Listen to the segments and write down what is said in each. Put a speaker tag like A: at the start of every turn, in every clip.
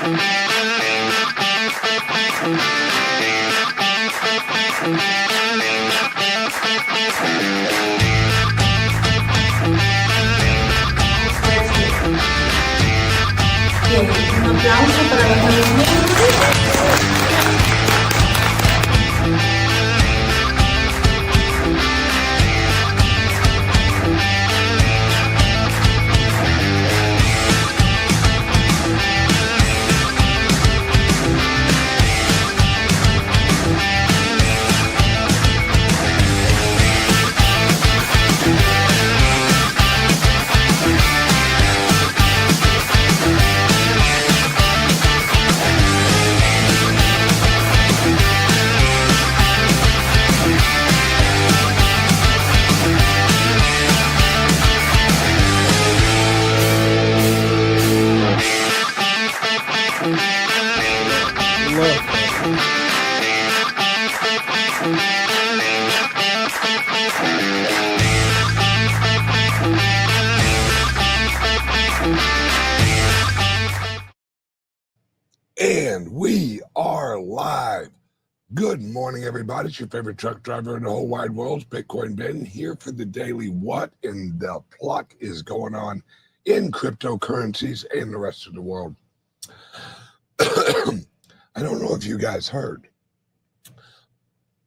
A: Bien, un aplauso para los nuevos miembros.
B: And we are live. Good morning, everybody. It's your favorite truck driver in the whole wide world, Bitcoin Ben, here for the daily what in the pluck is going on in cryptocurrencies and the rest of the world. I don't know if you guys heard,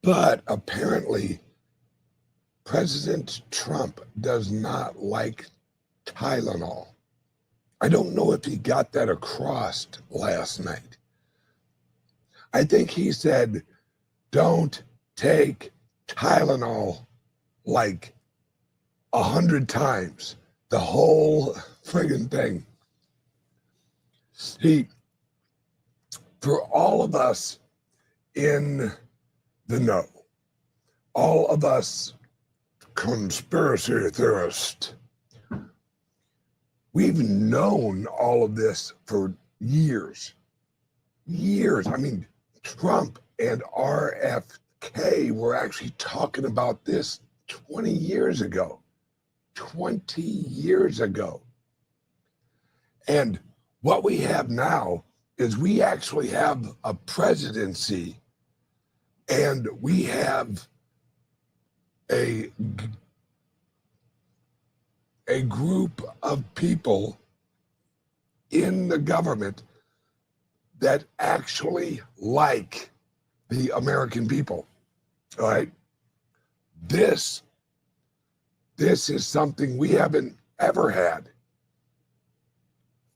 B: but apparently President Trump does not like Tylenol. I don't know if he got that across last night. I think he said, don't take Tylenol like 100 times, the whole friggin' thing. See, for all of us in the know, all of us conspiracy theorists, we've known all of this for years. I mean, Trump and RFK were actually talking about this 20 years ago. 20 years ago. And what we have now is we actually have a presidency, and we have a group of people in the government that actually like the American people. All right. This is something we haven't ever had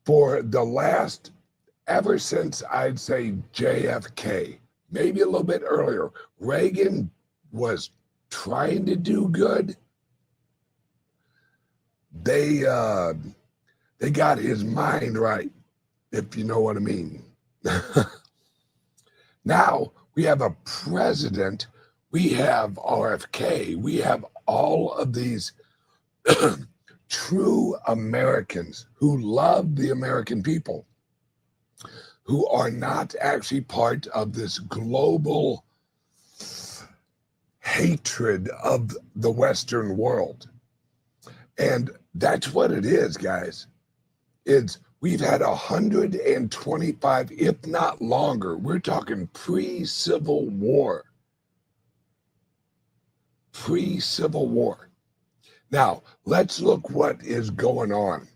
B: for the last, ever since I'd say JFK, maybe a little bit earlier. Reagan was trying to do good. They got his mind right, if you know what I mean. Now we have a president, we have RFK, we have all of these true Americans who love the American people, who are not actually part of this global hatred of the Western world. And that's what it is, guys. We've had 125, if not longer. We're talking pre-Civil War. Pre-Civil War. Now, let's look what is going on.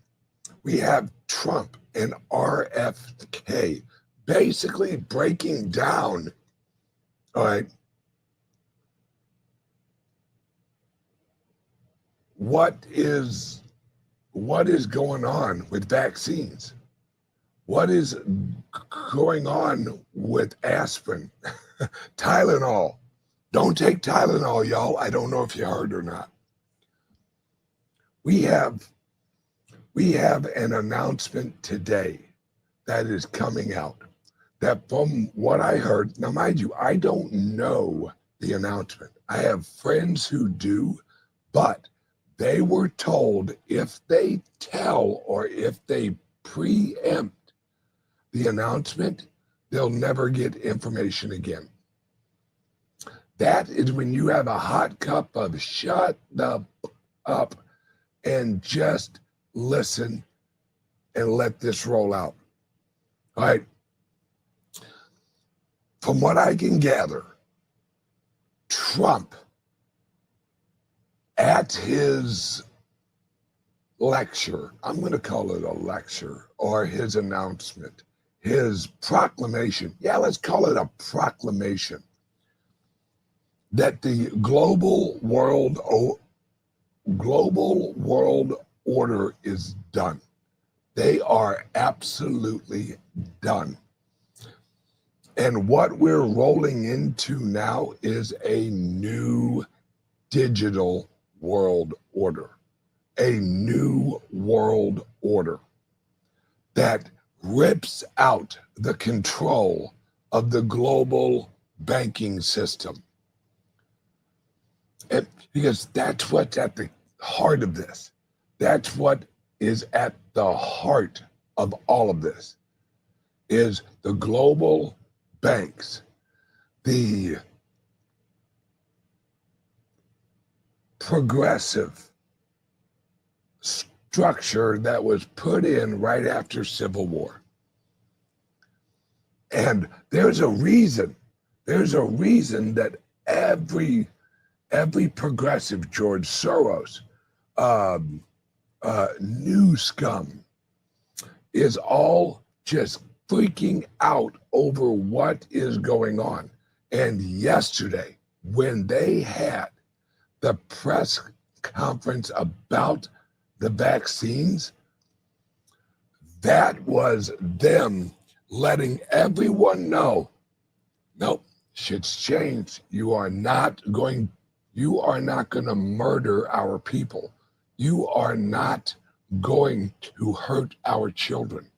B: We have Trump and RFK basically breaking down, all right, what is going on with vaccines? What is going on with aspirin? Tylenol. Don't take Tylenol, y'all. I don't know if you heard or not. We have an announcement today that is coming out that, from what I heard, now mind you, I don't know the announcement. I have friends who do, but they were told if they tell or if they preempt the announcement, they'll never get information again. That is when you have a hot cup of shut the up and just listen and let this roll out. All right, from what I can gather, Trump, at his lecture, I'm going to call it a lecture, or his announcement, his proclamation, yeah, let's call it a proclamation, that the global world order is done. They are absolutely done. And what we're rolling into now is a new digital world order, a new world order that rips out the control of the global banking system. And because that's what's at the heart of this. That's what is at the heart of all of this, is the global banks, the progressive structure that was put in right after Civil War. And there's a reason that every progressive, George Soros, new scum, is all just freaking out over what is going on. And yesterday, when they had the press conference about the vaccines, that was them letting everyone know, nope, shit's changed. You are not going to murder our people. You are not going to hurt our children.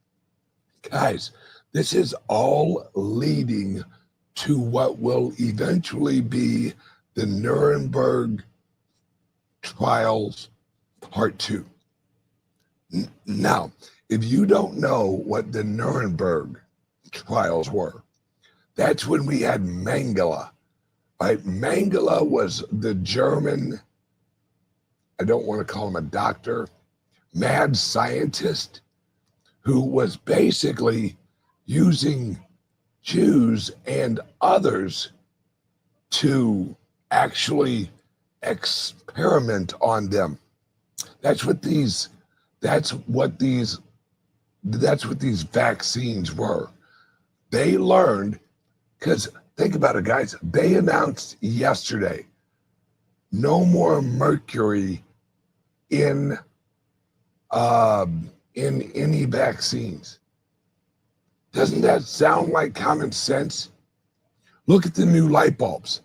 B: Guys, this is all leading to what will eventually be the Nuremberg trials part 2. Now, if you don't know what the Nuremberg trials were, that's when we had Mengele, right? Mengele was the German, I don't want to call him a doctor, mad scientist who was basically using Jews and others to actually experiment on them. That's what these vaccines were. They learned, because think about it, guys, they announced yesterday no more mercury in any vaccines. Doesn't that sound like common sense? Look at the new light bulbs.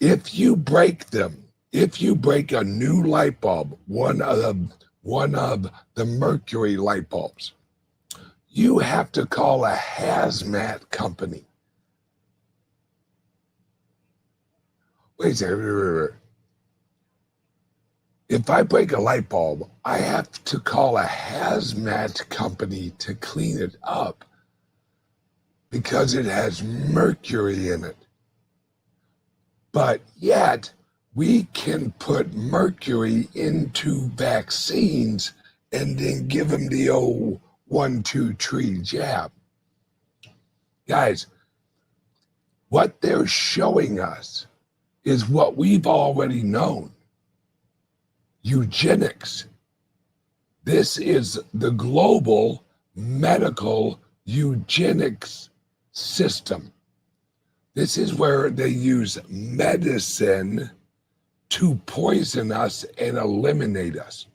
B: If you break them, if you break a new light bulb, one of the mercury light bulbs, you have to call a hazmat company. Wait a second. If I break a light bulb, I have to call a hazmat company to clean it up because it has mercury in it. But yet, we can put mercury into vaccines and then give them the old 1-2 tree jab. Guys, what they're showing us is what we've already known. Eugenics. This is the global medical eugenics system. This is where they use medicine to poison us and eliminate us.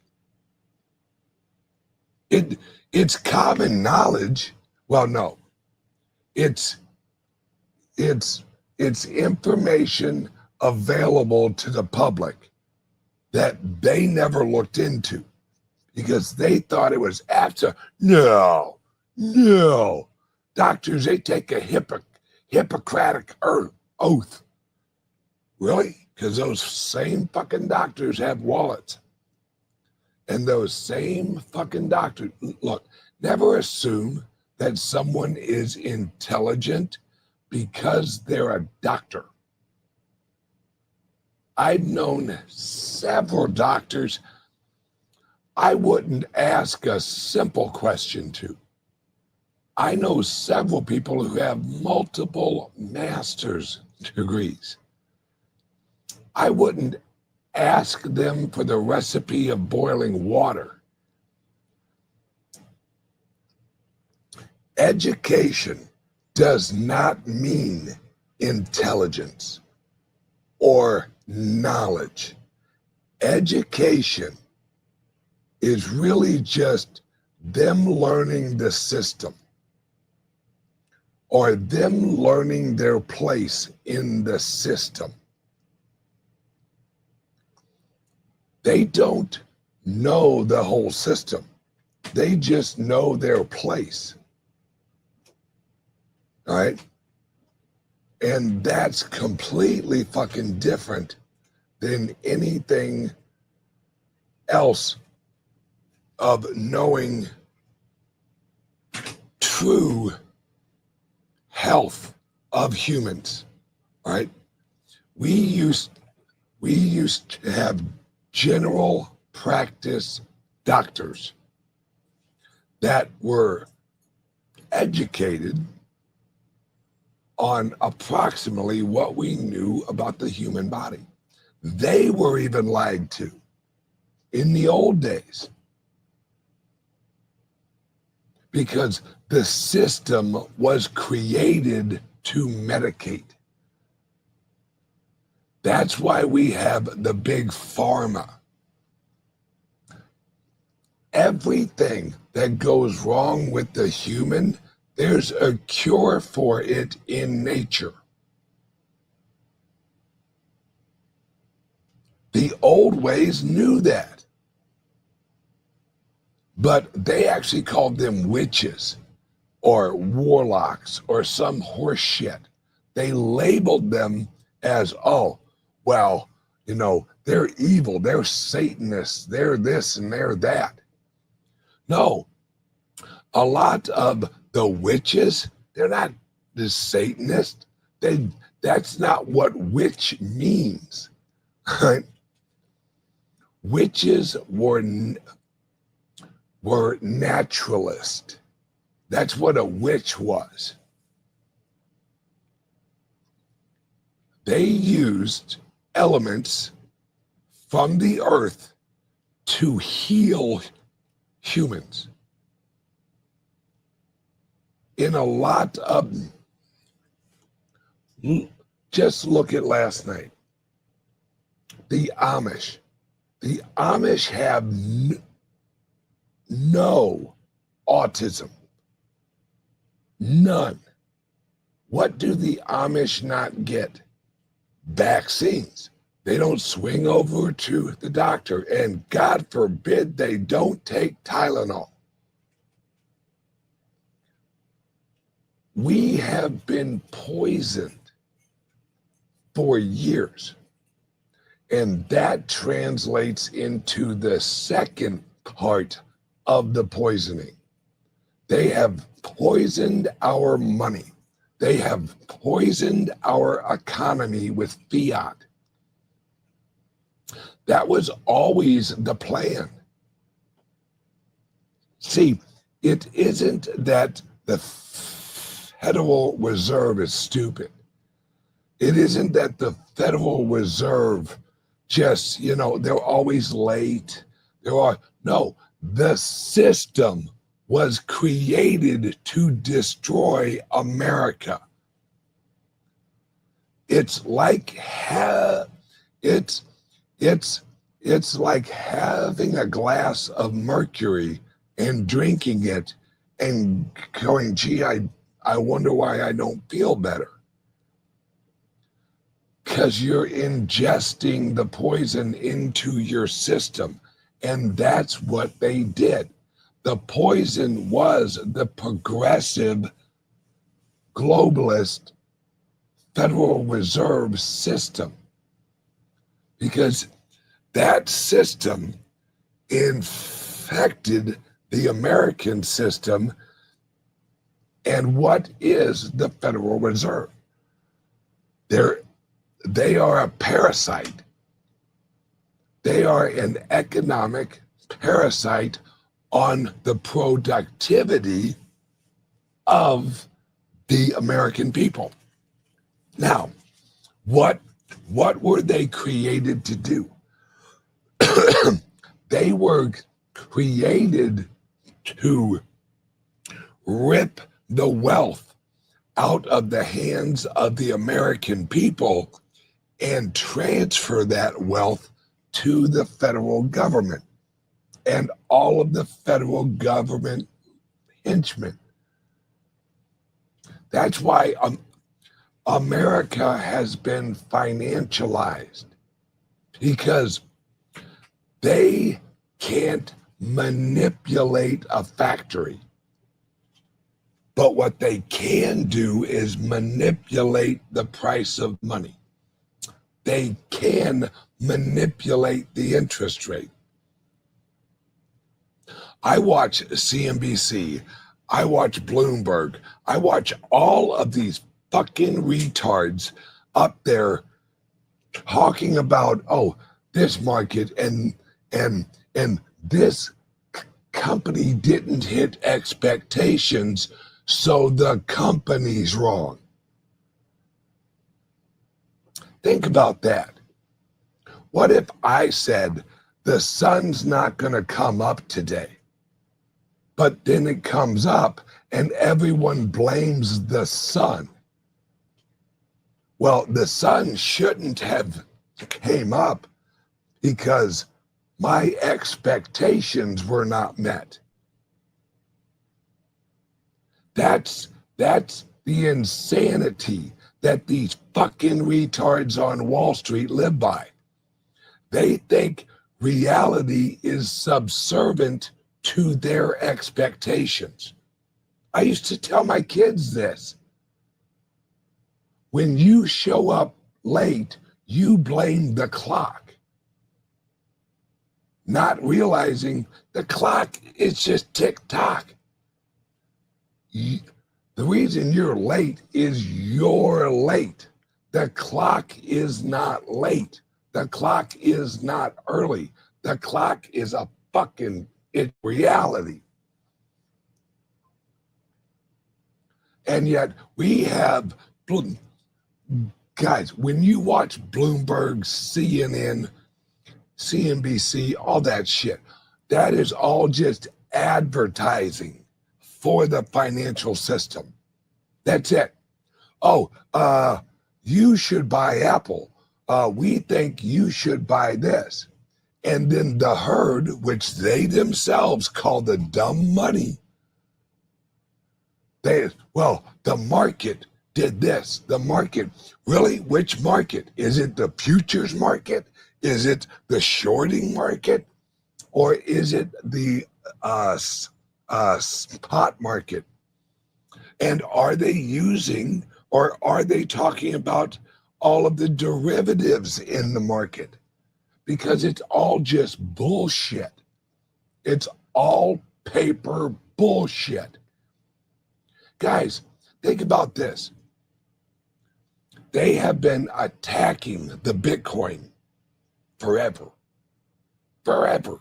B: It's common knowledge. Well, no. It's information available to the public that they never looked into because they thought it was no. Doctors, they take a Hippocratic oath. Really? Because those same fucking doctors have wallets. And those same fucking doctors, look, never assume that someone is intelligent because they're a doctor. I've known several doctors I wouldn't ask a simple question to. I know several people who have multiple master's degrees. I wouldn't ask them for the recipe of boiling water. Education does not mean intelligence or knowledge. Education is really just them learning the system or them learning their place in the system. They don't know the whole system. They just know their place. All right? And that's completely fucking different than anything else of knowing true health of humans. All right? We used to have general practice doctors that were educated on approximately what we knew about the human body. They were even lied to in the old days because the system was created to medicate. That's why we have the big pharma. Everything that goes wrong with the human, there's a cure for it in nature. The old ways knew that. But they actually called them witches or warlocks or some horse shit. They labeled them as, oh, well, you know, they're evil, they're Satanists, they're this and they're that. No, a lot of the witches, they're not the Satanists. That's not what witch means. Right? Witches were naturalist. That's what a witch was. They used elements from the earth to heal humans. In a lot of, just look at last night, the Amish. The Amish have no autism. None. What do the Amish not get? Vaccines. They don't swing over to the doctor, and God forbid they don't take Tylenol. We have been poisoned for years, and that translates into the second part of the poisoning. They have poisoned our money. They have poisoned our economy with fiat. That was always the plan. See, it isn't that the Federal Reserve is stupid. It isn't that the Federal Reserve just, you know, they're always late. No, the system was created to destroy America. It's like it's like having a glass of mercury and drinking it and going, gee, I wonder why I don't feel better. Because you're ingesting the poison into your system. And that's what they did. The poison was the progressive globalist Federal Reserve system. Because that system infected the American system. And what is the Federal Reserve? They are a parasite. They are an economic parasite on the productivity of the American people. Now, what were they created to do? They were created to rip the wealth out of the hands of the American people and transfer that wealth to the federal government and all of the federal government henchmen. That's why America has been financialized, because they can't manipulate a factory. But what they can do is manipulate the price of money. They can manipulate the interest rate. I watch CNBC, I watch Bloomberg, I watch all of these fucking retards up there talking about, oh, this market and this company didn't hit expectations, so the company's wrong. Think about that. What if I said the sun's not going to come up today, but then it comes up and everyone blames the sun? Well, the sun shouldn't have came up because my expectations were not met. That's the insanity that these fucking retards on Wall Street live by. They think reality is subservient to their expectations. I used to tell my kids this. When you show up late, you blame the clock, not realizing the clock is just tick-tock. The reason you're late is you're late. The clock is not late. The clock is not early. The clock is a fucking reality. And yet we have, guys, when you watch Bloomberg, CNN, CNBC, all that shit, that is all just advertising for the financial system. That's it. Oh, you should buy Apple. We think you should buy this. And then the herd, which they themselves call the dumb money, the market did this. The market, really? Which market? Is it the futures market? Is it the shorting market? Or is it the spot market? And are they using, or are they talking about all of the derivatives in the market? Because it's all just bullshit. It's all paper bullshit. Guys, think about this. They have been attacking the Bitcoin forever. Forever.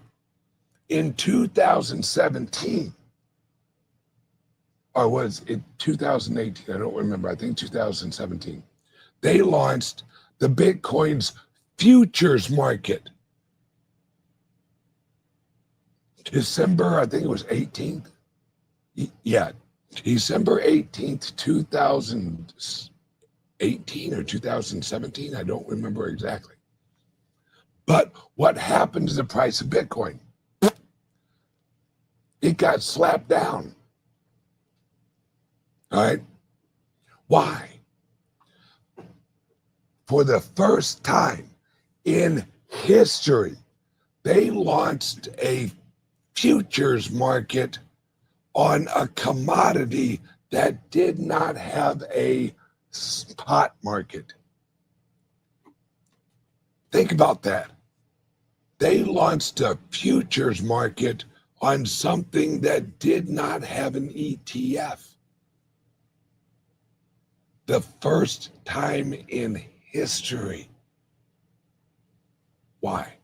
B: In 2017, or was it 2018? I don't remember. I think 2017. They launched the Bitcoin's futures market. December, I think it was 18th. Yeah, December 18th, 2018 or 2017. I don't remember exactly. But what happened to the price of Bitcoin? It got slapped down. All right. Why? For the first time in history, they launched a futures market on a commodity that did not have a spot market. Think about that. They launched a futures market on something that did not have an ETF. The first time in history. Why?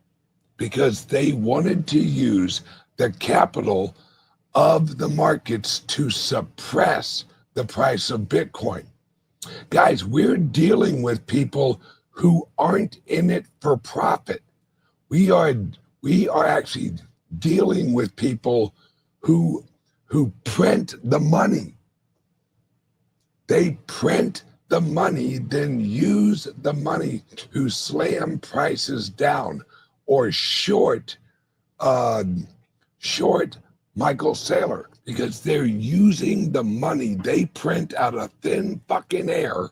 B: Because they wanted to use the capital of the markets to suppress the price of Bitcoin. Guys, we're dealing with people who aren't in it for profit. We are actually dealing with people who print the money. They print the money, then use the money to slam prices down or short Michael Saylor, because they're using the money they print out of thin fucking air.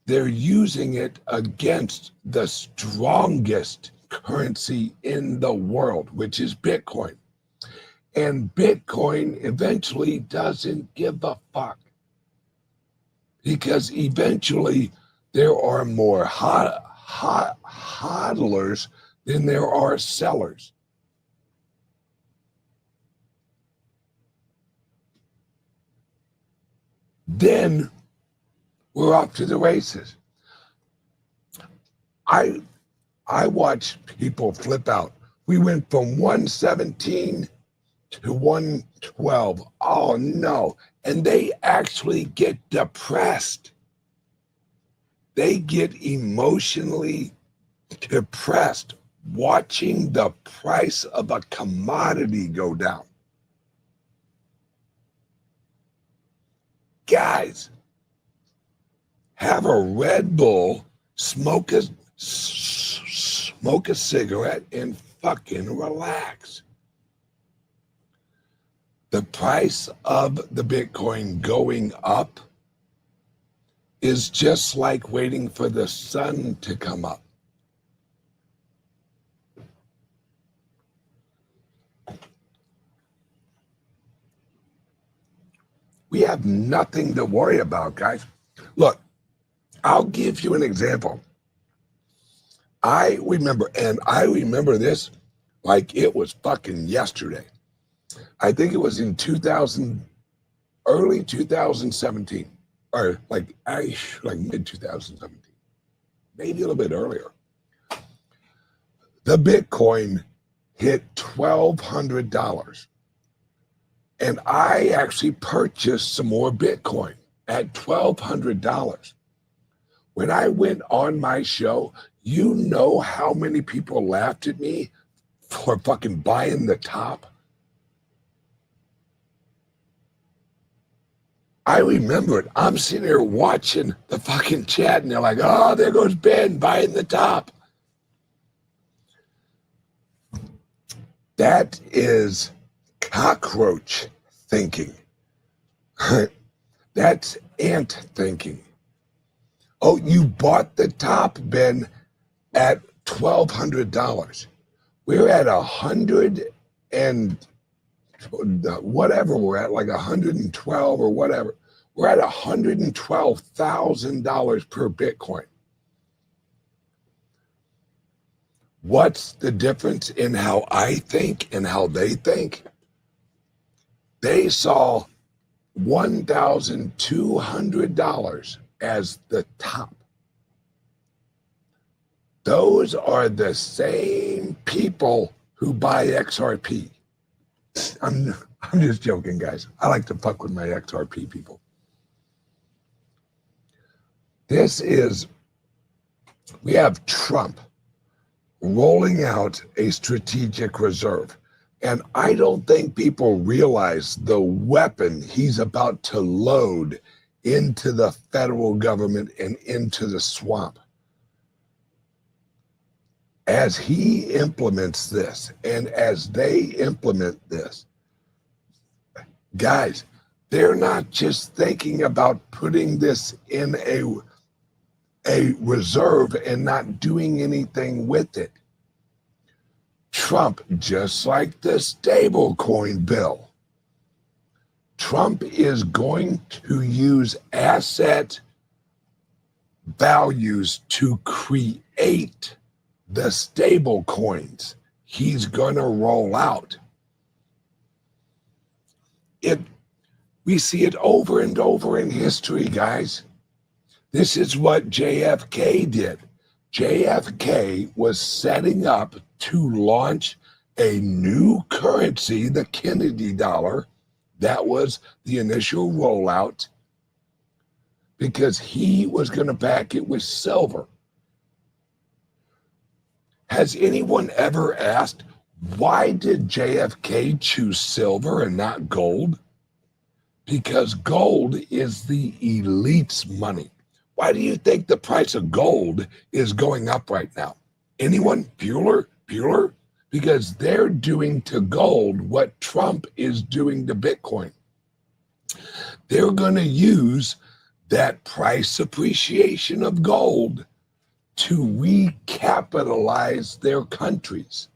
B: They're using it against the strongest currency in the world, which is Bitcoin. And Bitcoin eventually doesn't give a fuck, because eventually there are more hodlers than there are sellers. Then we're off to the races. I watch people flip out. We went from 117 to 112. Oh no. And they actually get depressed. They get emotionally depressed watching the price of a commodity go down. Guys, have a Red Bull, smoke a cigarette, and fucking relax. The price of the Bitcoin going up is just like waiting for the sun to come up. We have nothing to worry about, guys. Look, I'll give you an example. I remember this like it was fucking yesterday. I think it was in early 2017, or like mid 2017, maybe a little bit earlier. The Bitcoin hit $1,200. And I actually purchased some more Bitcoin at $1,200. When I went on my show, you know how many people laughed at me for fucking buying the top? I remember it. I'm sitting there watching the fucking chat, and they're like, oh, there goes Ben buying the top. That is cockroach thinking. That's ant thinking. Oh, you bought the top, Ben, at $1,200. We're at 100 and whatever we're at, like 112 or whatever. We're at $112,000 per Bitcoin. What's the difference in how I think and how they think? They saw $1,200 as the top. Those are the same people who buy XRP. I'm just joking, guys. I like to fuck with my XRP people. We have Trump rolling out a strategic reserve. And I don't think people realize the weapon he's about to load into the federal government and into the swamp. As he implements this, and as they implement this, guys, they're not just thinking about putting this in a reserve and not doing anything with it. Trump, just like the stablecoin bill, Trump is going to use asset values to create the stable coins he's going to roll out. We see it over and over in history, guys. This is what JFK did. JFK was setting up to launch a new currency, the Kennedy dollar, That was the initial rollout because he was going to back it with silver. Has anyone ever asked, why did JFK choose silver and not gold? Because gold is the elite's money. Why do you think the price of gold is going up right now? Anyone? Bueller? Because they're doing to gold what Trump is doing to Bitcoin. They're going to use that price appreciation of gold to recapitalize their countries.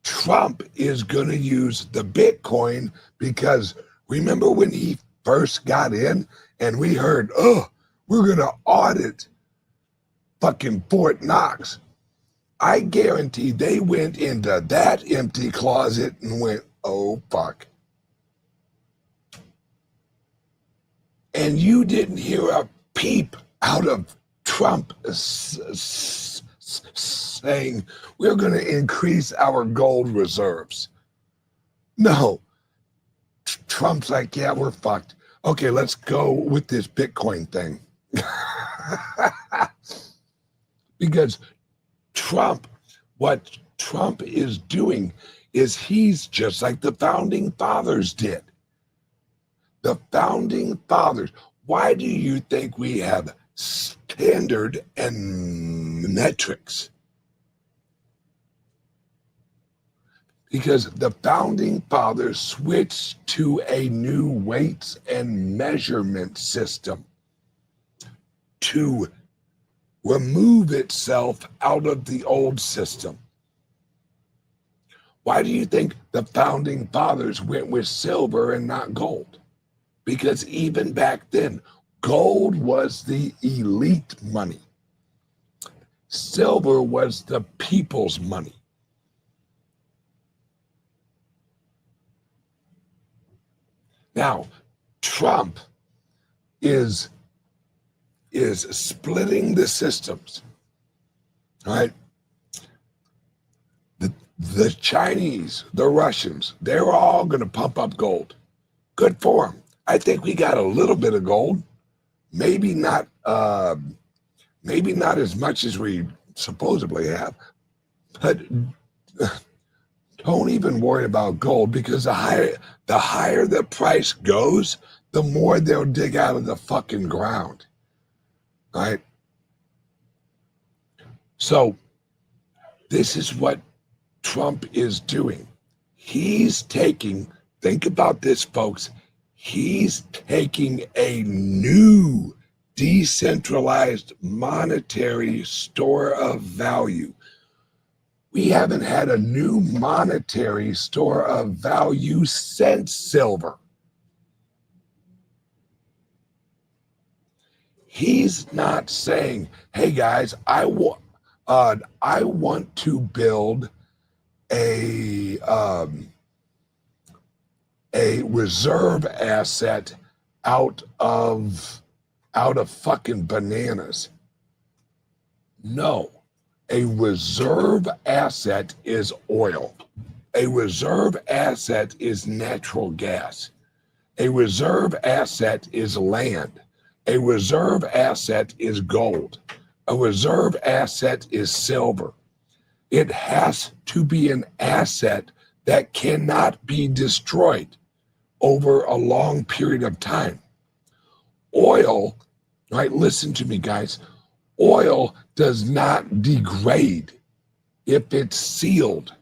B: Trump is going to use the Bitcoin because remember when he first got in and we heard, oh, we're going to audit fucking Fort Knox. I guarantee they went into that empty closet and went, oh, fuck. And you didn't hear a peep out of Trump saying, we're going to increase our gold reserves. No. Trump's like, yeah, we're fucked. Okay, let's go with this Bitcoin thing. Because what Trump is doing is he's just like the founding fathers did. The founding fathers. Why do you think we have standard and metrics? Because the founding fathers switched to a new weights and measurement system to remove itself out of the old system. Why do you think the founding fathers went with silver and not gold? Because even back then, gold was the elite money. Silver was the people's money. Now, Trump is splitting the systems, right? The Chinese, the Russians, they're all going to pump up gold. Good for them. I think we got a little bit of gold, maybe not as much as we supposedly have, but don't even worry about gold because the higher the price goes, the more they'll dig out of the fucking ground, right? So this is what Trump is doing. He's taking, think about this, folks, he's taking a new decentralized monetary store of value. We haven't had a new monetary store of value since silver. He's not saying, hey guys, I want to build a reserve asset out of fucking bananas. No, a reserve asset is oil. A reserve asset is natural gas. A reserve asset is land. A reserve asset is gold. A reserve asset is silver. It has to be an asset that cannot be destroyed over a long period of time. Oil, right? Listen to me, guys. Oil does not degrade if it's sealed.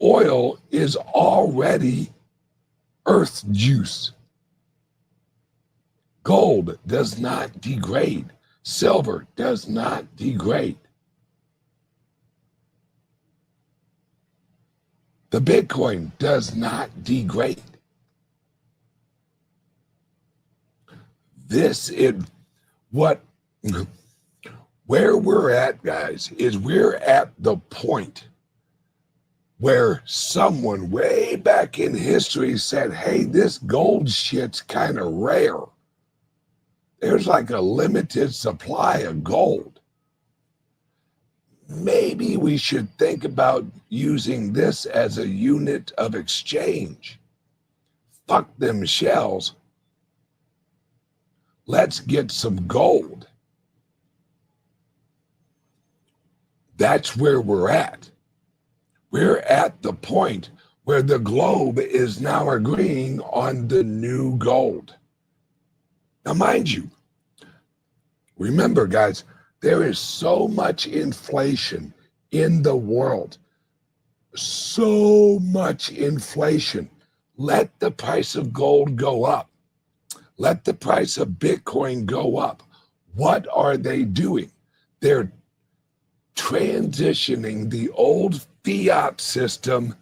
B: Oil is already earth juice. Gold does not degrade. Silver does not degrade. The Bitcoin does not degrade. Where we're at, guys, is we're at the point where someone way back in history said, hey, this gold shit's kind of rare. There's like a limited supply of gold. maybe we should think about using this as a unit of exchange. Fuck them shells. Let's get some gold. That's where we're at. We're at the point where the globe is now agreeing on the new gold. Now, mind you, remember, guys, there is so much inflation in the world. So much inflation. Let the price of gold go up. Let the price of Bitcoin go up. What are they doing? They're transitioning the old fiat system,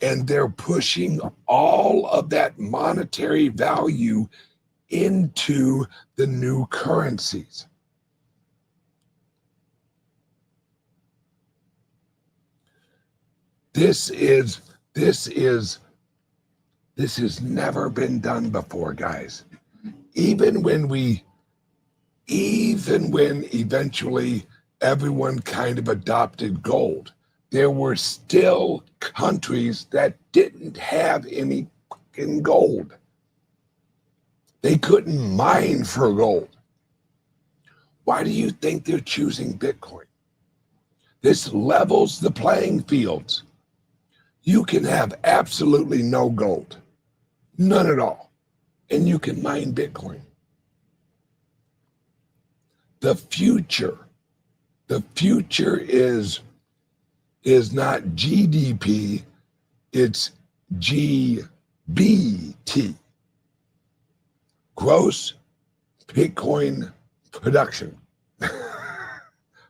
B: and they're pushing all of that monetary value into the new currencies. This has never been done before, guys. Even when eventually everyone kind of adopted gold, there were still countries that didn't have any fucking gold. They couldn't mine for gold. Why do you think they're choosing Bitcoin? This levels the playing fields. You can have absolutely no gold, none at all, and you can mine Bitcoin. The future is not GDP, it's GBT, gross Bitcoin production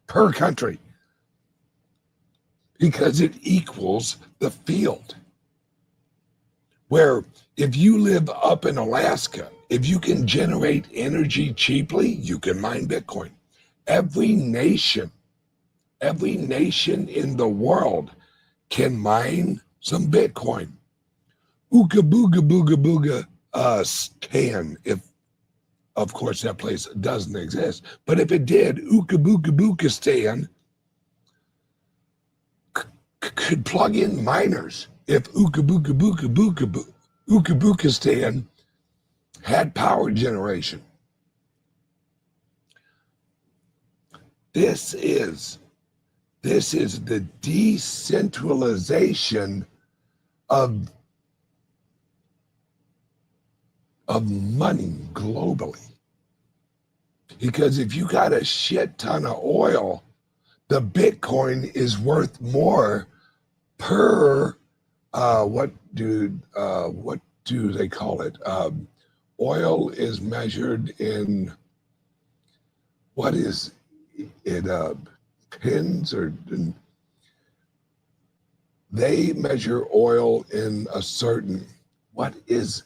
B: per country, because it equals the field. Where if you live up in Alaska, if you can generate energy cheaply, you can mine Bitcoin. Every nation in the world can mine some Bitcoin. Ooga booga booga booga Stan, if of course that place doesn't exist, but if it did, Ooga booga booga Stan could plug in miners. If Ooga booga booga booga Ooga booga Stan had power generation. This is the decentralization of money globally. Because if you got a shit ton of oil, the Bitcoin is worth more per what do they call it? Oil is measured in, what is it, pins, or they measure oil in a certain, what is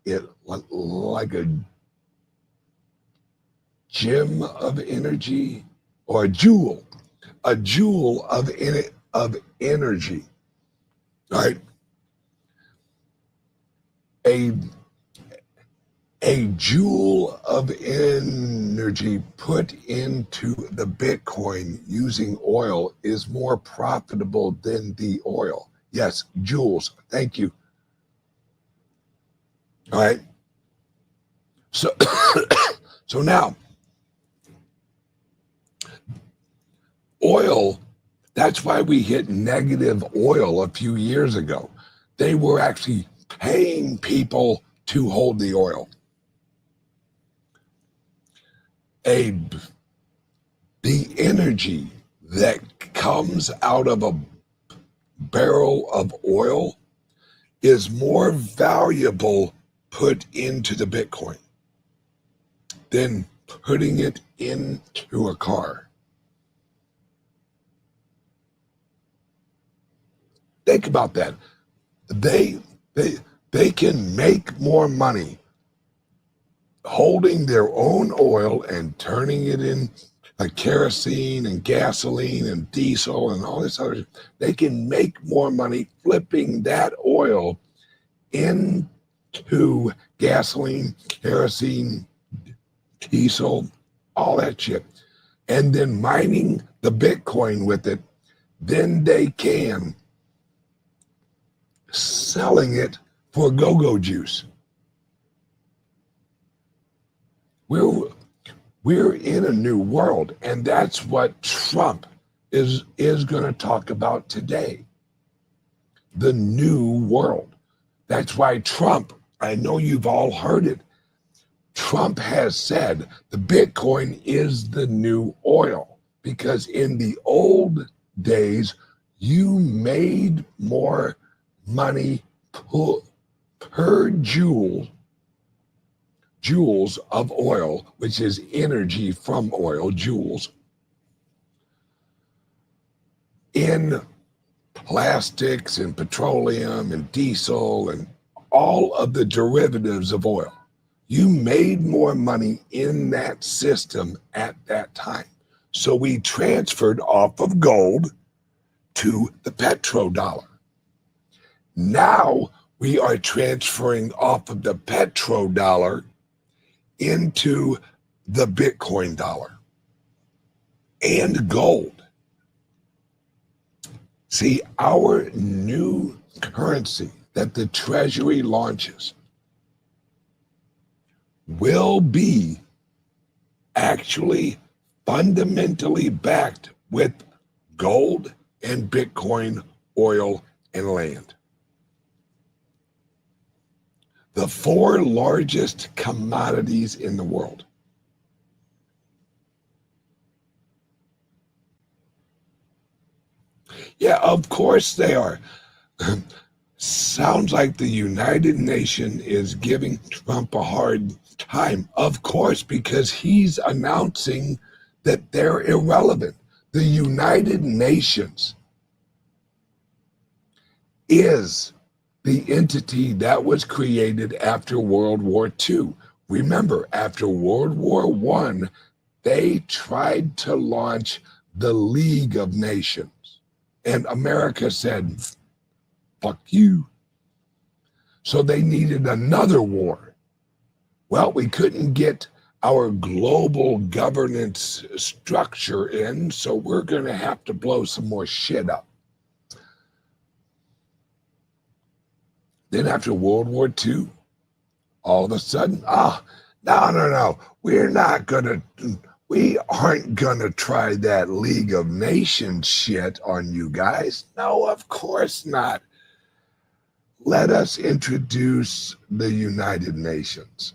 B: it like a gem of energy, or a joule of energy, right? A joule of energy put into the Bitcoin using oil is more profitable than the oil. Yes, joules. Thank you. All right. So, so now, oil, that's why we hit negative oil a few years ago. They were actually paying people to hold the oil. The energy that comes out of a barrel of oil is more valuable put into the Bitcoin than putting it into a car. Think about that. They can make more money holding their own oil and turning it in like kerosene and gasoline and diesel and all this other. They can make more money flipping that oil into gasoline, kerosene, diesel, all that shit. and then mining the Bitcoin with it, then they can selling it for go-go juice. We're in a new world, and that's what Trump is going to talk about today. The new world. That's why Trump, I know you've all heard it, Trump has said the Bitcoin is the new oil, because in the old days, you made more money per joules of oil, which is energy from oil, joules, in plastics and petroleum and diesel and all of the derivatives of oil. You made more money in that system at that time. So we transferred off of gold to the petrodollar. Now we are transferring off of the petrodollar into the Bitcoin dollar and gold. See, our new currency that the Treasury launches will be actually fundamentally backed with gold and Bitcoin, oil, and land. The 4 largest commodities in the world. Yeah, of course they are. Sounds like the United Nations is giving Trump a hard time. Of course, because he's announcing that they're irrelevant. The United Nations is the entity that was created after World War II. Remember, after World War I, they tried to launch the League of Nations. And America said, fuck you. So they needed another war. Well, we couldn't get our global governance structure in, so we're going to have to blow some more shit up. Then after World War II, all of a sudden, no, we aren't gonna try that League of Nations shit on you guys. No, of course not. Let us introduce the United Nations.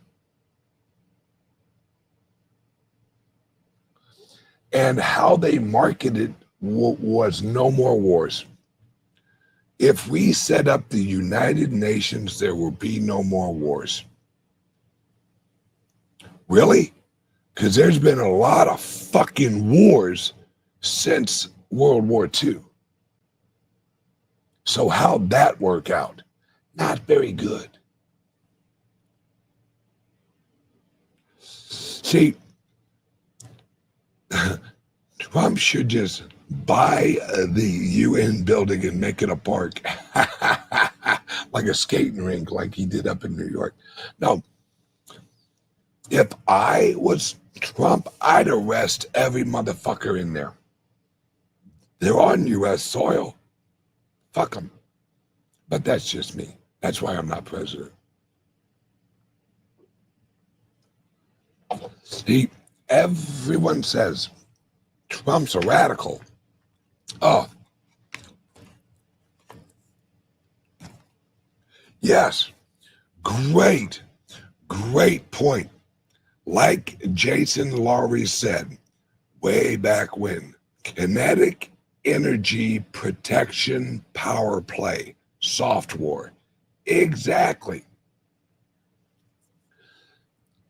B: And how they marketed was no more wars. If we set up the United Nations, there will be no more wars. Really? Because there's been a lot of fucking wars since World War II. So how'd that work out? Not very good. See, Trump should just buy the UN building and make it a park. Like a skating rink like he did up in New York. No, if I was Trump, I'd arrest every motherfucker in there. They're on U.S. soil. Fuck them. But that's just me. That's why I'm not president. See, everyone says Trump's a radical. Oh, yes, great point. Like Jason Lowry said way back when, kinetic energy protection power play, soft war. Exactly.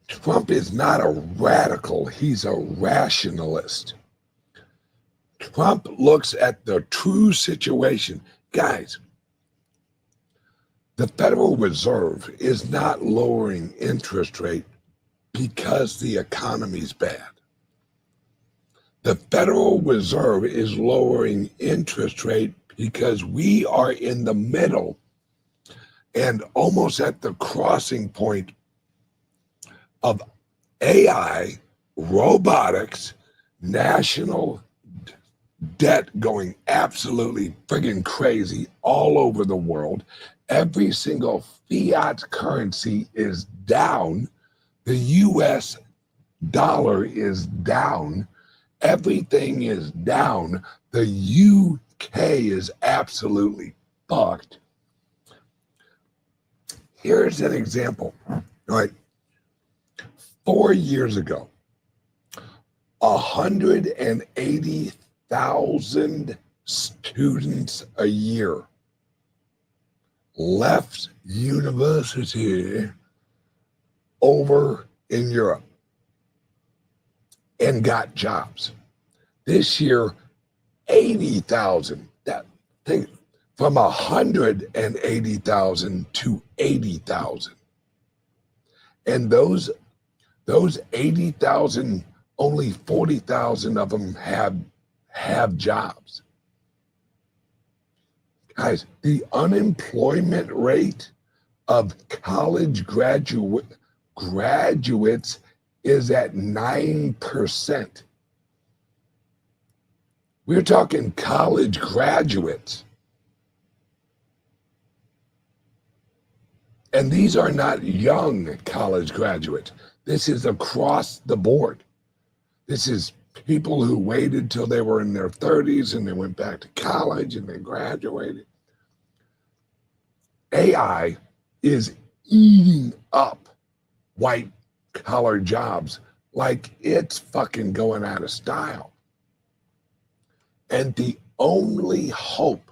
B: Trump is not a radical, he's a rationalist. Trump looks at the true situation. Guys, the Federal Reserve is not lowering interest rate because the economy's bad. The Federal Reserve is lowering interest rate because we are in the middle and almost at the crossing point of AI, robotics, national debt going absolutely friggin' crazy all over the world. Every single fiat currency is down. The US dollar is down. Everything is down. The UK is absolutely fucked. Here's an example, right? 4 years ago, 180,000 students a year left university over in Europe and got jobs. This year, 80,000. That thing from 180,000 to 80,000. And those 80,000, only 40,000 of them have jobs. Guys, the unemployment rate of college graduates is at 9%. We're talking college graduates. And these are not young college graduates. This is across the board. This is people who waited till they were in their 30s and they went back to college and they graduated. AI is eating up white collar jobs like it's fucking going out of style. And the only hope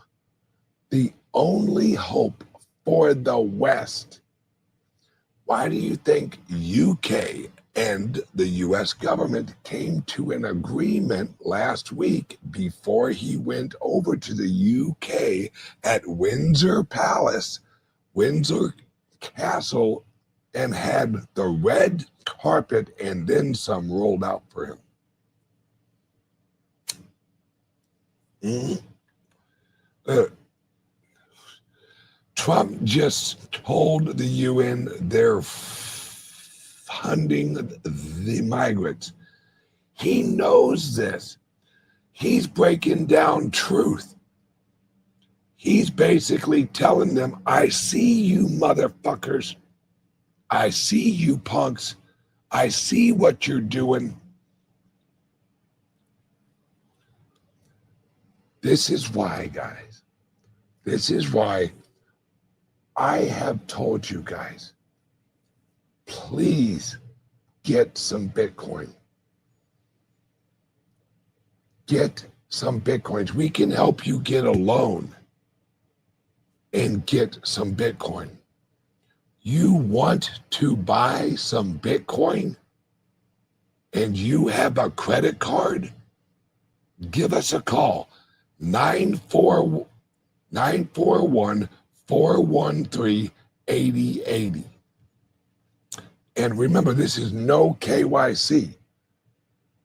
B: for the West, why do you think UK and the US government came to an agreement last week before he went over to the UK at Windsor Palace, Windsor Castle, and had the red carpet and then some rolled out for him? Trump just told the UN they're funding the migrants. He knows this. He's breaking down truth. He's basically telling them, I see you motherfuckers. I see you punks. I see what you're doing. This is why, guys. This is why I have told you guys, please get some Bitcoin. Get some Bitcoins. We can help you get a loan and get some Bitcoin. You want to buy some Bitcoin and you have a credit card? Give us a call. 941-413-8080. And remember, this is no KYC.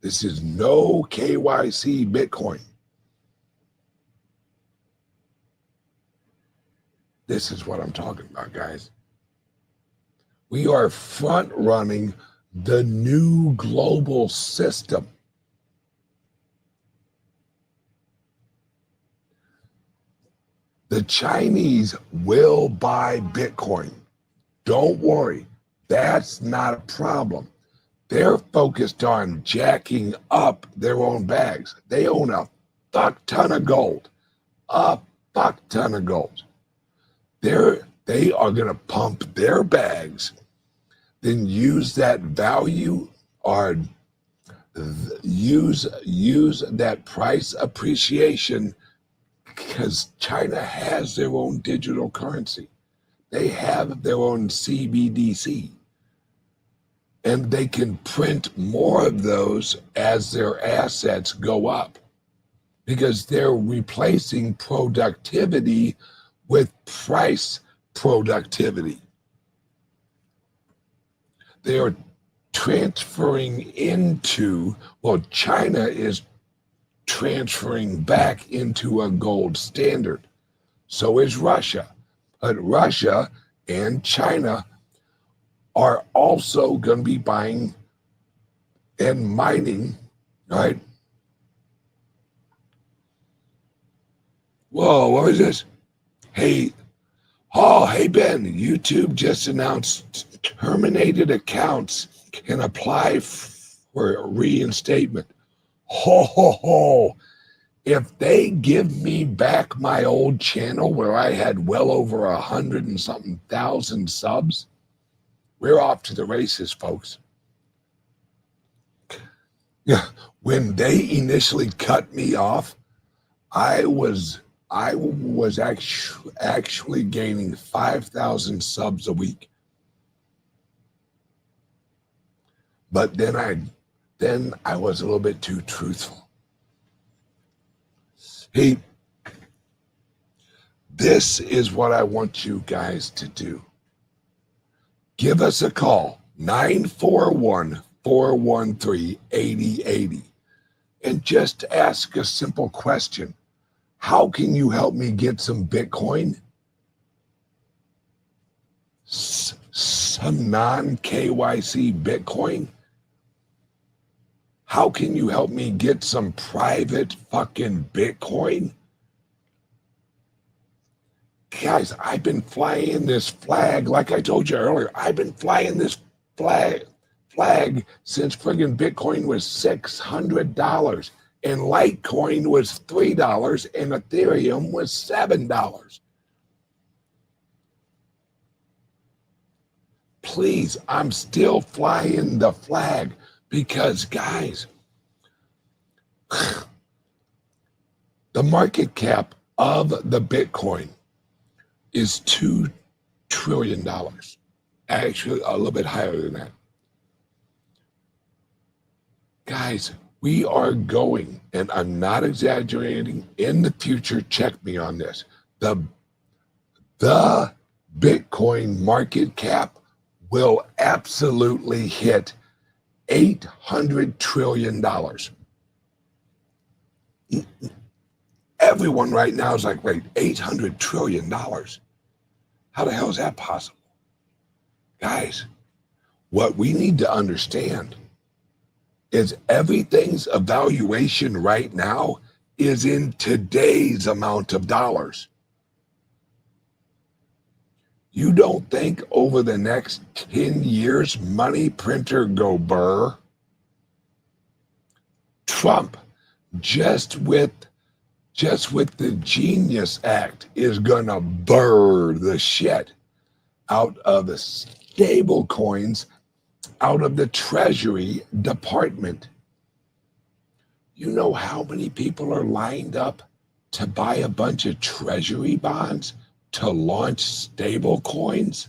B: This is no KYC Bitcoin. This is what I'm talking about, guys. We are front running the new global system. The Chinese will buy Bitcoin. Don't worry. That's not a problem. They're focused on jacking up their own bags. They own a fuck ton of gold. A fuck ton of gold. They are going to pump their bags, then use that value or use that price appreciation, because China has their own digital currency. They have their own CBDC. And they can print more of those as their assets go up, because they're replacing productivity with price productivity. They are transferring into, well, China is transferring back into a gold standard. So is Russia. But Russia and China are also going to be buying and mining, right, Whoa, what was this? Hey, oh, hey, Ben, YouTube just announced terminated accounts can apply for reinstatement. Ho, ho, ho. If they give me back my old channel where I had well over 100 and something thousand subs, we're off to the races, folks. Yeah, when they initially cut me off, I was actually gaining 5,000 subs a week. But then I was a little bit too truthful. Hey, this is what I want you guys to do. Give us a call, 941-413-8080, and just ask a simple question. How can you help me get some Bitcoin? Some non-KYC Bitcoin? How can you help me get some private fucking Bitcoin? Guys, I've been flying this flag, like I told you earlier, I've been flying this flag since friggin' Bitcoin was $600 and Litecoin was $3 and Ethereum was $7. Please, I'm still flying the flag because, guys, the market cap of the Bitcoin is $2 trillion. Actually, a little bit higher than that. Guys, we are going, and I'm not exaggerating, in the future, check me on this, the Bitcoin market cap will absolutely hit $800 trillion. Everyone right now is like, wait, $800 trillion? How the hell is that possible? Guys, what we need to understand is everything's evaluation right now is in today's amount of dollars. You don't think over the next 10 years, money printer go burr? Trump, just with the Genius Act, is gonna burr the shit out of the stable coins, out of the Treasury Department. You know how many people are lined up to buy a bunch of Treasury bonds to launch stable coins?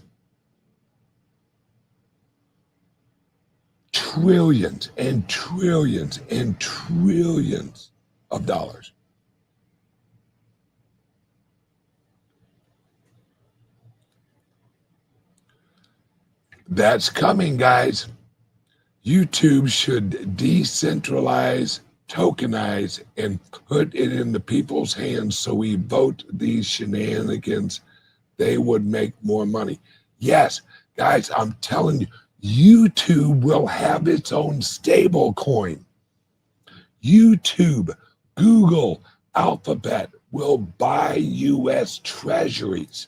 B: Trillions and trillions and trillions of dollars. That's coming, guys. YouTube should decentralize, tokenize, and put it in the people's hands so we vote these shenanigans. They would make more money. Yes, guys, I'm telling you, YouTube will have its own stable coin. YouTube, Google, Alphabet will buy U.S. treasuries.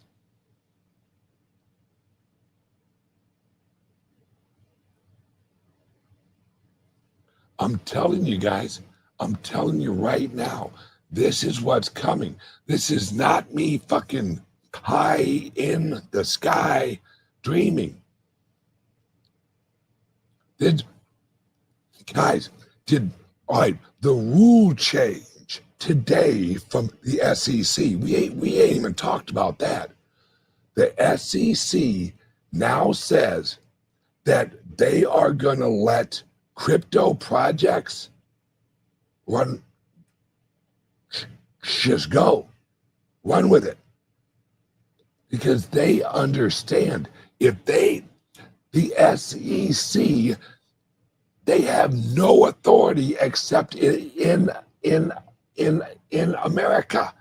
B: I'm telling you guys, I'm telling you right now, this is what's coming. This is not me fucking high in the sky dreaming. All right, the rule change today from the SEC, we ain't even talked about that. The SEC now says that they are gonna let crypto projects just go, run with it, because they understand the SEC, they have no authority except in America.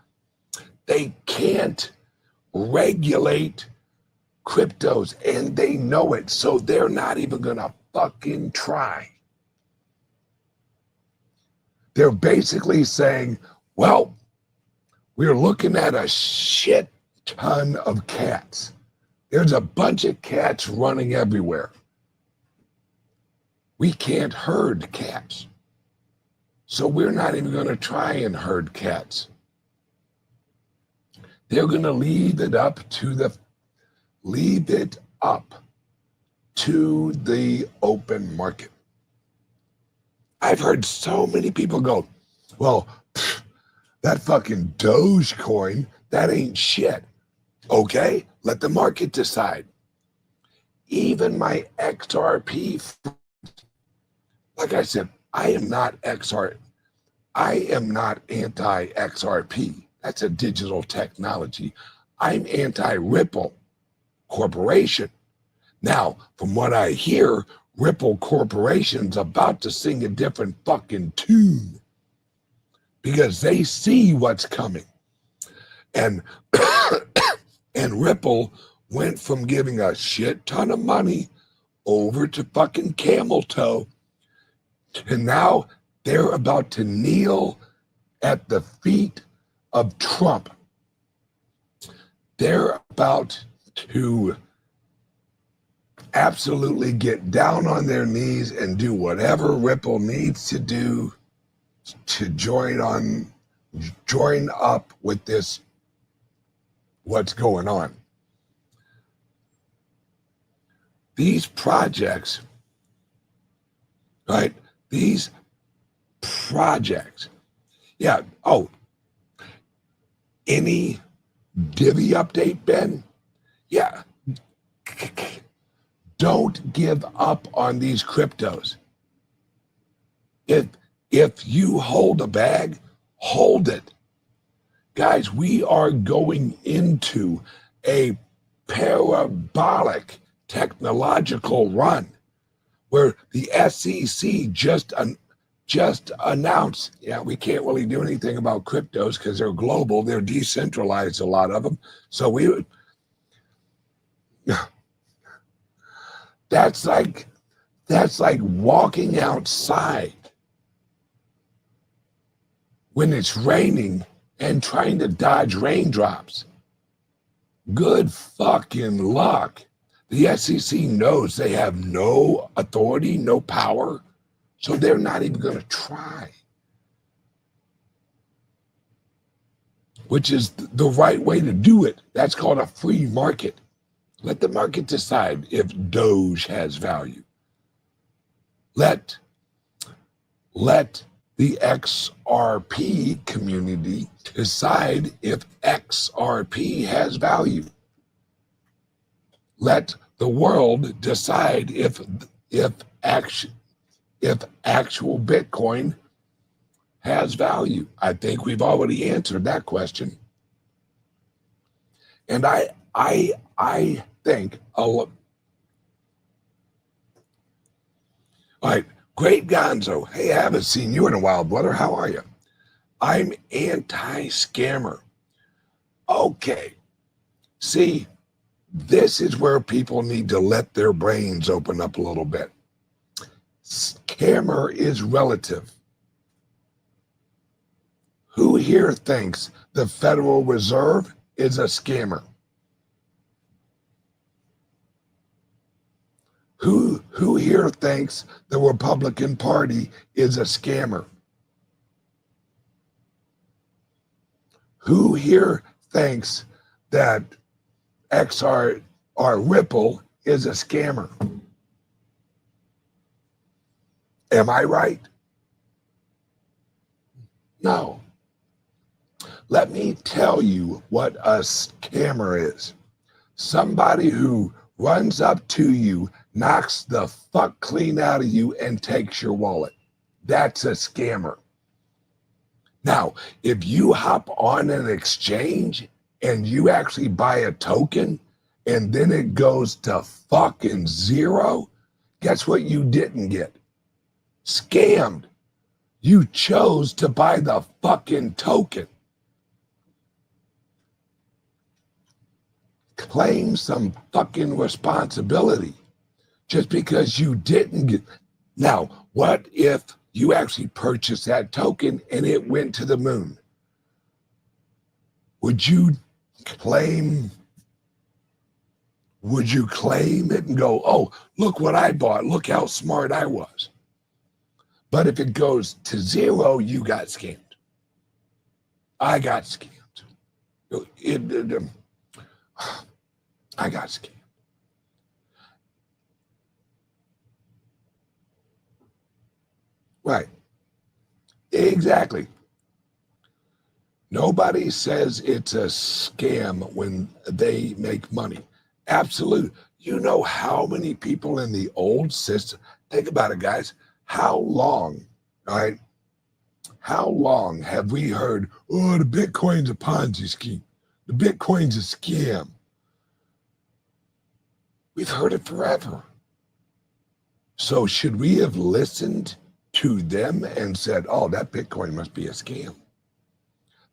B: They can't regulate cryptos, and they know it, so they're not even gonna fucking try. They're basically saying, well, We're looking at a shit ton of cats. There's a bunch of cats running everywhere. We can't herd cats. So we're not even going to try and herd cats. They're going to leave it up to the open market. I've heard so many people go, well, that fucking Dogecoin, that ain't shit. Okay, let the market decide. Even my XRP, like I said, I am not anti-XRP. That's a digital technology. I'm anti-Ripple Corporation. Now, from what I hear, Ripple Corporation's about to sing a different fucking tune because they see what's coming. And and Ripple went from giving a shit ton of money over to fucking camel toe, and now they're about to kneel at the feet of Trump. They're about to absolutely get down on their knees and do whatever Ripple needs to do to join up with this, what's going on. These projects, right? These projects, yeah. Oh, any divvy update, Ben? Yeah. Don't give up on these cryptos. If you hold a bag, hold it. Guys, we are going into a parabolic technological run where the SEC just announced, yeah, we can't really do anything about cryptos because they're global, they're decentralized, a lot of them. So that's like walking outside when it's raining and trying to dodge raindrops. Good fucking luck. The SEC knows they have no authority, no power, so they're not even going to try. Which is the right way to do it. That's called a free market. Let the market decide if Doge has value. Let the XRP community decide if XRP has value. Let the world decide if actual Bitcoin has value. I think we've already answered that question. And I think all right, Great Gonzo. Hey, I haven't seen you in a while, brother. How are you? I'm anti-scammer. Okay. See, this is where people need to let their brains open up a little bit. Scammer is relative. Who here thinks the Federal Reserve is a scammer? Who here thinks the Republican Party is a scammer? Who here thinks that Ripple is a scammer? Am I right? No. Let me tell you what a scammer is. Somebody who runs up to you, knocks the fuck clean out of you, and takes your wallet. That's a scammer. Now, if you hop on an exchange and you actually buy a token and then it goes to fucking zero, guess what you didn't get? Scammed. You chose to buy the fucking token. Claim some fucking responsibility just because you didn't get. Now, what if you actually purchased that token and it went to the moon? would you claim it and go, oh, look what I bought, look how smart I was? But if it goes to zero, you got scammed. I got scammed. I got scammed. Right. Exactly. Nobody says it's a scam when they make money. Absolute. You know how many people in the old system, think about it, guys. How long, all right? How long have we heard, oh, the Bitcoin's a Ponzi scheme? The Bitcoin's a scam. We've heard it forever. So should we have listened to them and said, oh, that Bitcoin must be a scam?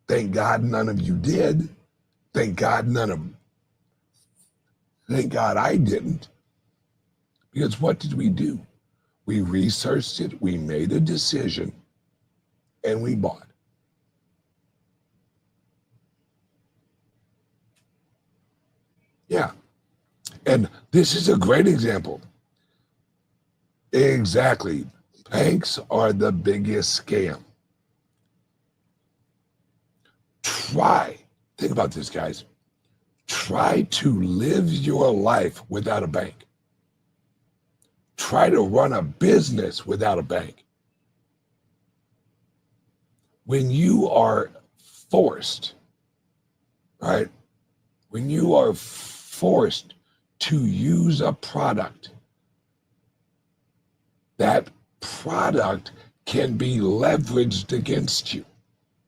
B: Thank God none of you did. Thank God I didn't. Because what did we do? We researched it, we made a decision, and we bought. Yeah. And this is a great example. Exactly. Banks are the biggest scam. Think about this, guys. Try to live your life without a bank. Try to run a business without a bank. When you are forced, right? When you are forced to use a product, that product can be leveraged against you.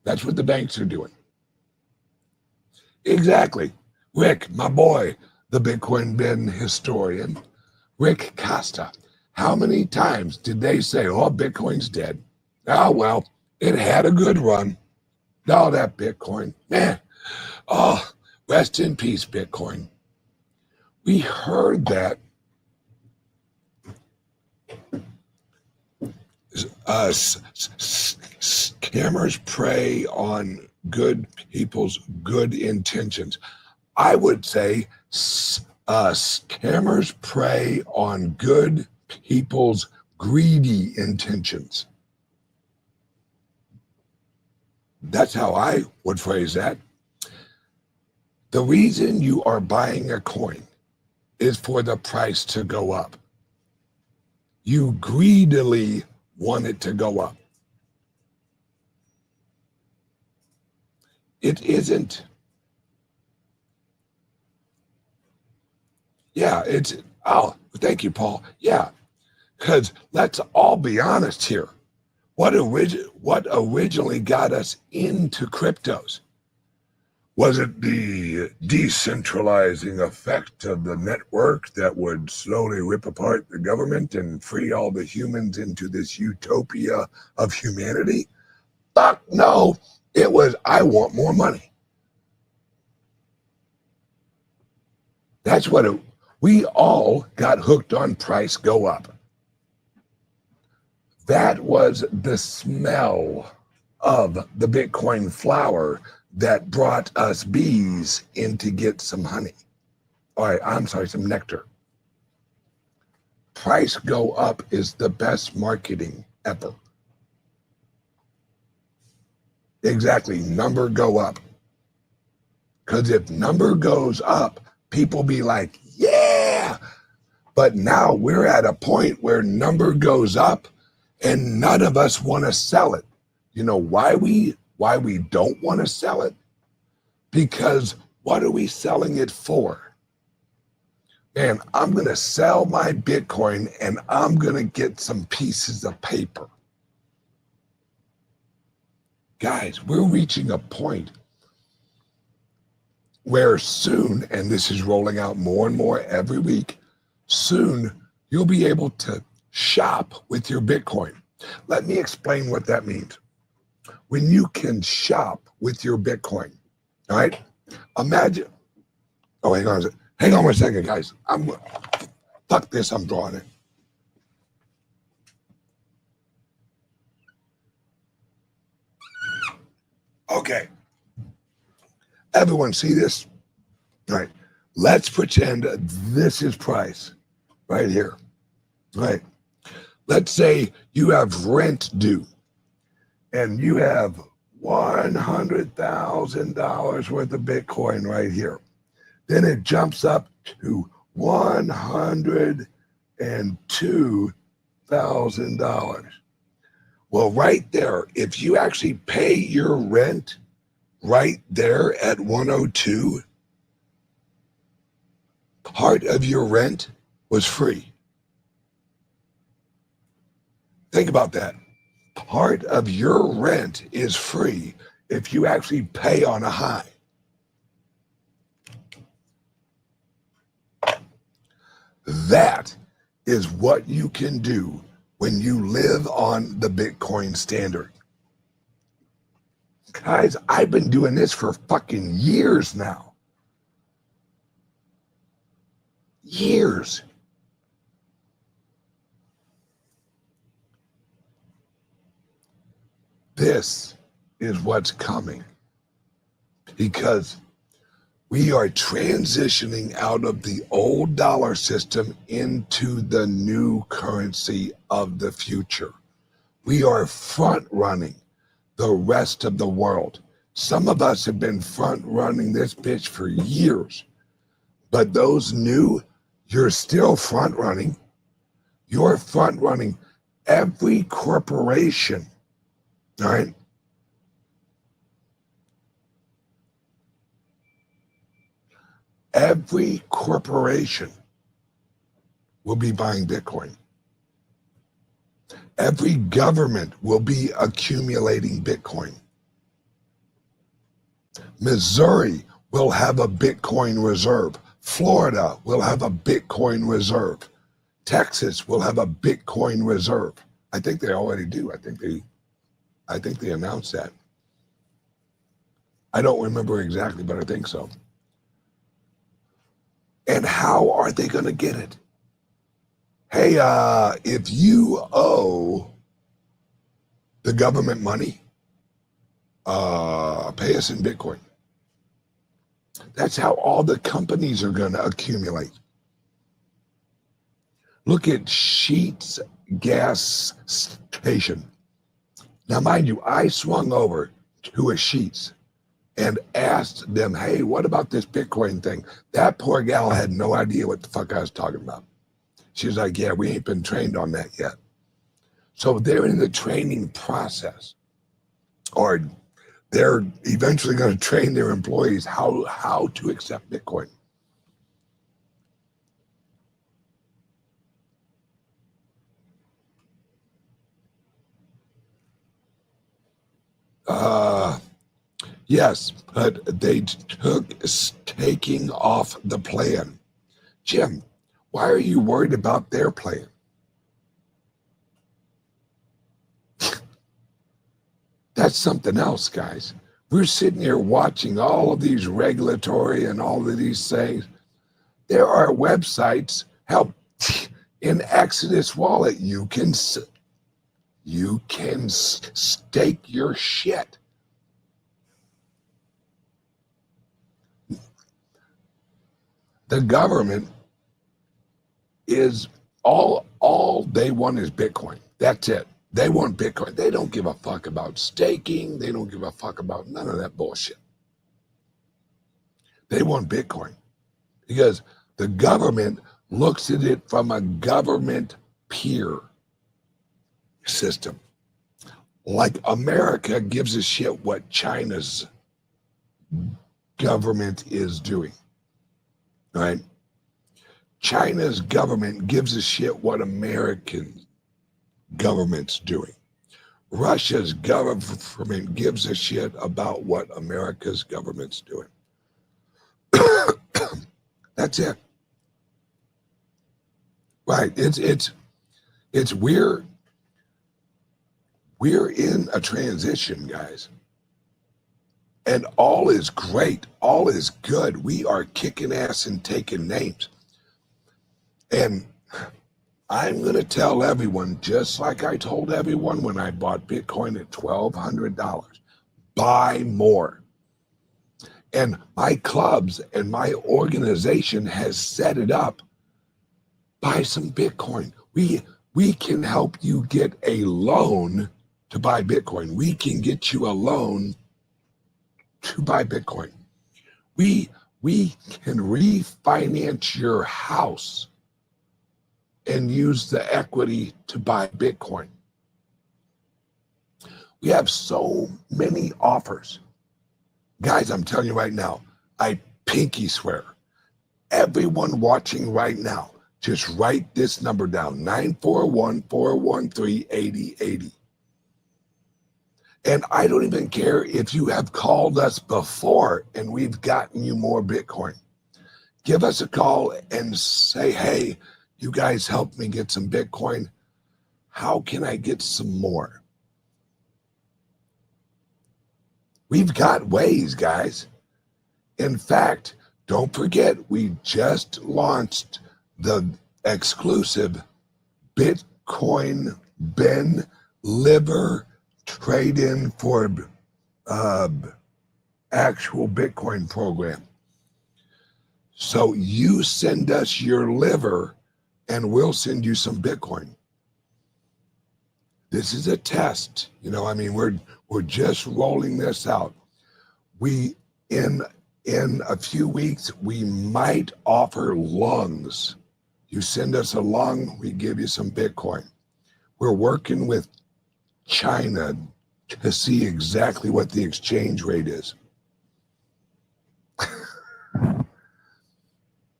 B: That's what the banks are doing. Exactly. Rick, my boy, the Bitcoin Ben historian, Rick Costa. How many times did they say, oh, Bitcoin's dead? Oh, well, it had a good run. Oh, that Bitcoin, man. Oh, rest in peace, Bitcoin. We heard that scammers prey on good people's good intentions. I would say scammers prey on good people's greedy intentions. That's how I would phrase that. The reason you are buying a coin is for the price to go up. You greedily want it to go up. It isn't. Yeah, oh, thank you, Paul. Yeah, because let's all be honest here. What originally got us into cryptos? Was it the decentralizing effect of the network that would slowly rip apart the government and free all the humans into this utopia of humanity? Fuck no. It was, I want more money. That's what we all got hooked on price go up. That was the smell of the Bitcoin flower that brought us bees in to get some honey. All right, I'm sorry, some nectar. Price go up is the best marketing ever. Exactly, number go up. Because if number goes up, people be like, yeah. But now we're at a point where number goes up and none of us want to sell it. You know why we don't want to sell it? Because what are we selling it for? Man, I'm going to sell my Bitcoin and I'm going to get some pieces of paper. Guys, we're reaching a point where soon, and this is rolling out more and more every week, soon you'll be able to shop with your Bitcoin. Let me explain what that means. When you can shop with your Bitcoin, all right? Imagine, oh, hang on one second, guys. Fuck this, I'm drawing it. Okay. Everyone see this? All right. Let's pretend this is price right here. Right. Let's say you have rent due and you have $100,000 worth of Bitcoin right here. Then it jumps up to $102,000. Well, right there, if you actually pay your rent right there at 102, part of your rent was free. Think about that. Part of your rent is free if you actually pay on a high. That is what you can do when you live on the Bitcoin standard. Guys, I've been doing this for fucking years now. Years. This is what's coming because we are transitioning out of the old dollar system into the new currency of the future. We are front running the rest of the world. Some of us have been front running this bitch for years, but those new, you're still front running. You're front running every corporation, all right? Every corporation will be buying Bitcoin. Every government will be accumulating Bitcoin. Missouri will have a Bitcoin reserve. Florida will have a Bitcoin reserve. Texas will have a Bitcoin reserve. I think they already do. I think they announced that. I don't remember exactly, but I think so. And how are they going to get it? Hey, if you owe the government money, pay us in Bitcoin. That's how all the companies are going to accumulate. Look at Sheets gas station. Now, mind you, I swung over to a Sheets and asked them, hey, what about this Bitcoin thing? That poor gal had no idea what the fuck I was talking about. She was like, yeah, we ain't been trained on that yet. So they're in the training process, or they're eventually going to train their employees how to accept Bitcoin. Yes, but they took taking off the plan. Jim, why are you worried about their plan? That's something else, guys. We're sitting here watching all of these regulatory and all of these things. There are websites, help, in Exodus Wallet, you can stake your shit. The government is all they want is Bitcoin. That's it. They want Bitcoin. They don't give a fuck about staking. They don't give a fuck about none of that bullshit. They want Bitcoin because the government looks at it from a government peer system. Like America gives a shit what China's government is doing. Right? China's government gives a shit what American government's doing. Russia's government gives a shit about what America's government's doing. That's it. Right. It's we're in a transition, guys. And all is great. All is good. We are kicking ass and taking names. And I'm going to tell everyone, just like I told everyone when I bought Bitcoin at $1,200, buy more. And my clubs and my organization has set it up. Buy some Bitcoin. We can help you get a loan to buy Bitcoin. We can get you a loan to buy Bitcoin. We can refinance your house and use the equity to buy Bitcoin. We have so many offers. Guys, I'm telling you right now, I pinky swear, everyone watching right now, just write this number down, 941-413-8080. And I don't even care if you have called us before and we've gotten you more Bitcoin. Give us a call and say, hey, you guys helped me get some Bitcoin. How can I get some more? We've got ways, guys. In fact, don't forget, we just launched the exclusive Bitcoin Ben Liber trade-in for actual Bitcoin program. So you send us your liver and we'll send you some Bitcoin. This is a test. You know, I mean, we're just rolling this out. We, in a few weeks, we might offer lungs. You send us a lung, we give you some Bitcoin. We're working with China to see exactly what the exchange rate is.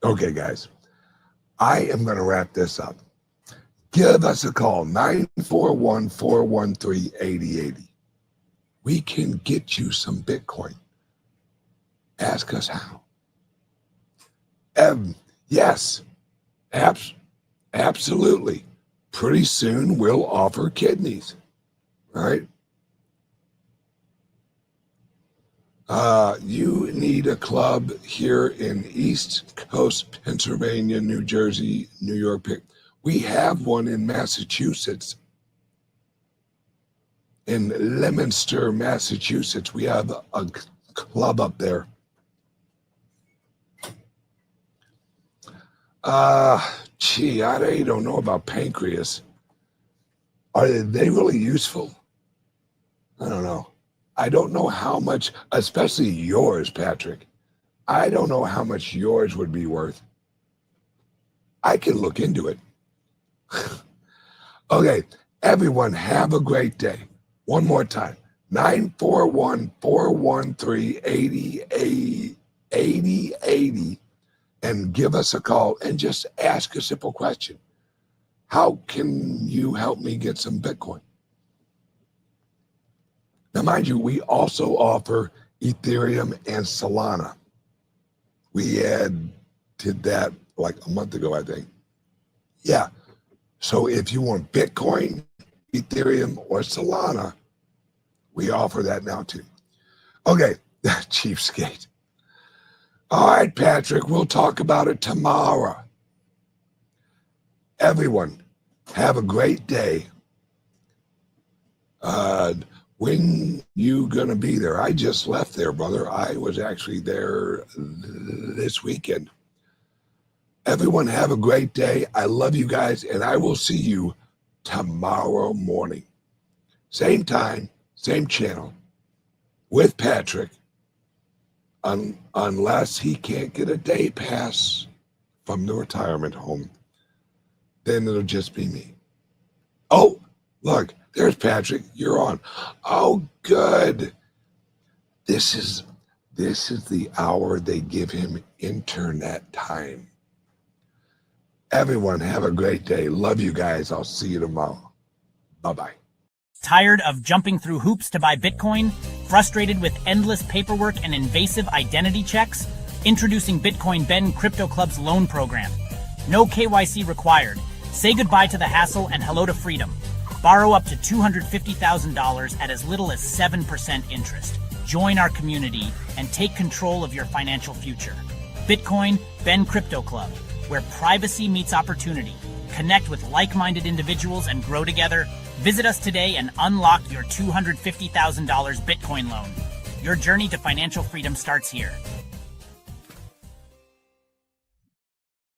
B: Okay, guys, I am going to wrap this up. Give us a call, 941-413-8080. We can get you some Bitcoin. Ask us how. Yes, absolutely. Pretty soon we'll offer kidneys, right? You need a club here in East Coast, Pennsylvania, New Jersey, New York. We have one in Massachusetts. In Leominster, Massachusetts, we have a club up there. Gee, I don't know about pancreas. Are they really useful? I don't know. I don't know how much, especially yours, Patrick. I don't know how much yours would be worth. I can look into it. Okay, everyone have a great day. One more time, 941-413-8080, and give us a call and just ask a simple question. How can you help me get some Bitcoin? Now, mind you, we also offer Ethereum and Solana. We did that like a month ago, I think. Yeah. So if you want Bitcoin, Ethereum, or Solana, we offer that now too. Okay, cheapskate. All right, Patrick, we'll talk about it tomorrow. Everyone, have a great day. When you gonna be there? I just left there, brother. I was actually there this weekend. Everyone have a great day. I love you guys, and I will see you tomorrow morning. Same time, same channel, with Patrick, unless he can't get a day pass from the retirement home. Then it'll just be me. Oh, look, there's Patrick. You're on. Oh, good. This is the hour they give him internet time. Everyone have a great day. Love you guys. I'll see you tomorrow. Bye-bye.
C: Tired of jumping through hoops to buy Bitcoin? Frustrated with endless paperwork and invasive identity checks? Introducing Bitcoin Ben Crypto Club's loan program. No KYC required. Say goodbye to the hassle and hello to freedom. Borrow up to $250,000 at as little as 7% interest. Join our community and take control of your financial future. Bitcoin Ben Crypto Club, where privacy meets opportunity. Connect with like-minded individuals and grow together. Visit us today and unlock your $250,000 Bitcoin loan. Your journey to financial freedom starts here.